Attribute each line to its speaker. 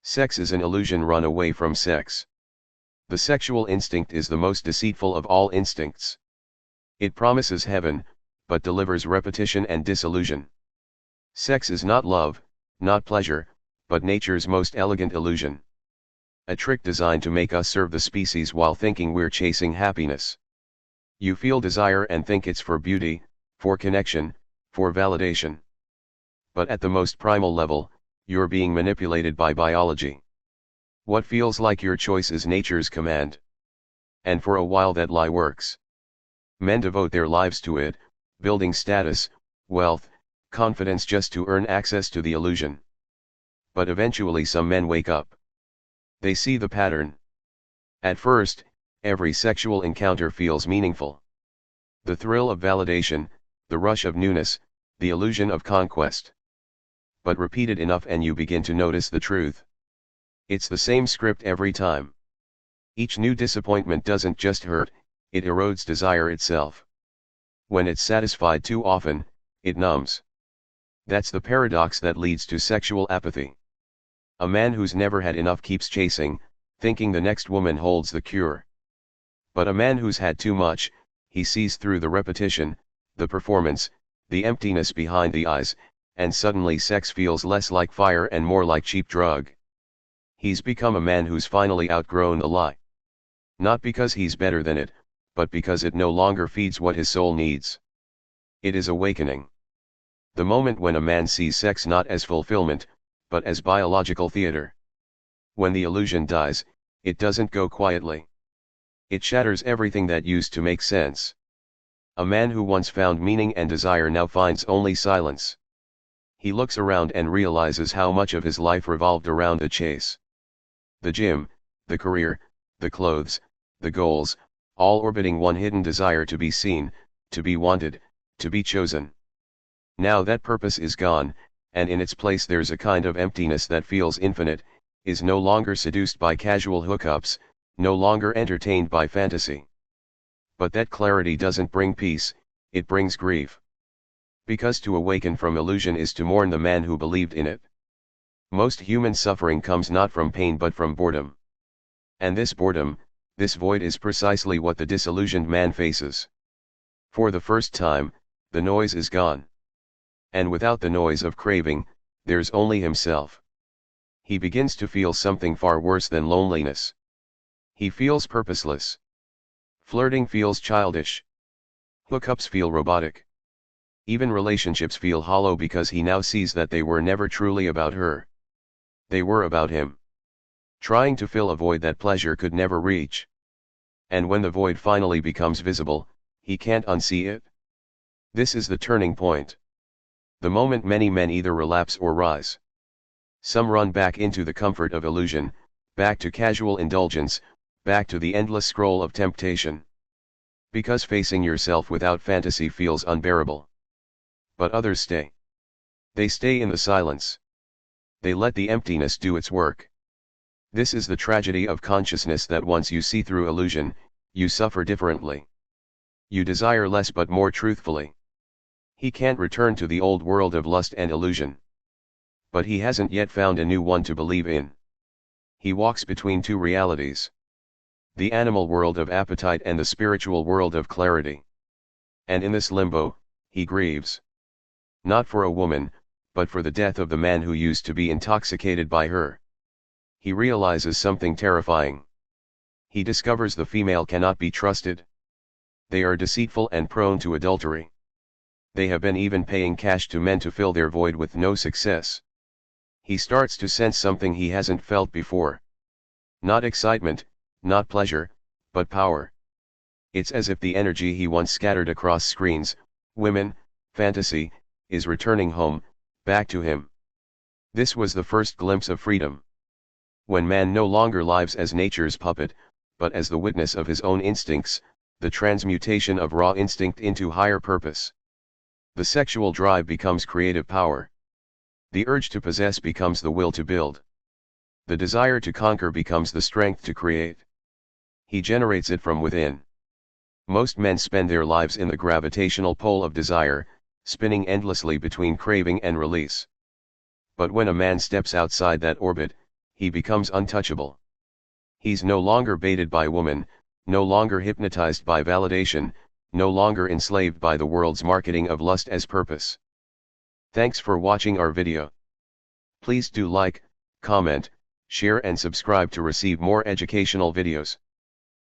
Speaker 1: Sex is an illusion. Run away from sex. The sexual instinct is the most deceitful of all instincts. It promises heaven, but delivers repetition and disillusion. Sex is not love, not pleasure, but nature's most elegant illusion. A trick designed to make us serve the species while thinking we're chasing happiness. You feel desire and think it's for beauty, for connection, for validation. But at the most primal level, you're being manipulated by biology. What feels like your choice is nature's command. And for a while that lie works. Men devote their lives to it, building status, wealth, confidence just to earn access to the illusion. But eventually some men wake up. They see the pattern. At first, every sexual encounter feels meaningful. The thrill of validation, the rush of newness, the illusion of conquest. But repeat it enough and you begin to notice the truth. It's the same script every time. Each new disappointment doesn't just hurt, it erodes desire itself. When it's satisfied too often, it numbs. That's the paradox that leads to sexual apathy. A man who's never had enough keeps chasing, thinking the next woman holds the cure. But a man who's had too much, he sees through the repetition, the performance, the emptiness behind the eyes, and suddenly sex feels less like fire and more like cheap drug. He's become a man who's finally outgrown the lie. Not because he's better than it, but because it no longer feeds what his soul needs. It is awakening. The moment when a man sees sex not as fulfillment, but as biological theater. When the illusion dies, it doesn't go quietly. It shatters everything that used to make sense. A man who once found meaning and desire now finds only silence. He looks around and realizes how much of his life revolved around the chase. The gym, the career, the clothes, the goals, all orbiting one hidden desire to be seen, to be wanted, to be chosen. Now that purpose is gone, and in its place there's a kind of emptiness that feels infinite, is no longer seduced by casual hookups, no longer entertained by fantasy. But that clarity doesn't bring peace, it brings grief. Because to awaken from illusion is to mourn the man who believed in it. Most human suffering comes not from pain but from boredom. And this boredom, this void is precisely what the disillusioned man faces. For the first time, the noise is gone. And without the noise of craving, there's only himself. He begins to feel something far worse than loneliness. He feels purposeless. Flirting feels childish. Hookups feel robotic. Even relationships feel hollow because he now sees that they were never truly about her. They were about him. Trying to fill a void that pleasure could never reach. And when the void finally becomes visible, he can't unsee it. This is the turning point. The moment many men either relapse or rise. Some run back into the comfort of illusion, back to casual indulgence, back to the endless scroll of temptation. Because facing yourself without fantasy feels unbearable. But others stay. They stay in the silence. They let the emptiness do its work. This is the tragedy of consciousness, that once you see through illusion, you suffer differently. You desire less but more truthfully. He can't return to the old world of lust and illusion. But he hasn't yet found a new one to believe in. He walks between two realities. The animal world of appetite and the spiritual world of clarity. And in this limbo, he grieves. Not for a woman, but for the death of the man who used to be intoxicated by her. He realizes something terrifying. He discovers the female cannot be trusted. They are deceitful and prone to adultery. They have been even paying cash to men to fill their void with no success. He starts to sense something he hasn't felt before. Not excitement, not pleasure, but power. It's as if the energy he once scattered across screens, women, fantasy, is returning home, back to him. This was the first glimpse of freedom. When man no longer lives as nature's puppet, but as the witness of his own instincts, the transmutation of raw instinct into higher purpose. The sexual drive becomes creative power. The urge to possess becomes the will to build. The desire to conquer becomes the strength to create. He generates it from within. Most men spend their lives in the gravitational pull of desire, spinning endlessly between craving and release. But when a man steps outside that orbit, he becomes untouchable. He's no longer baited by woman, no longer hypnotized by validation, no longer enslaved by the world's marketing of lust as purpose. Thanks for watching our video. Please do like, comment, share and subscribe to receive more educational videos.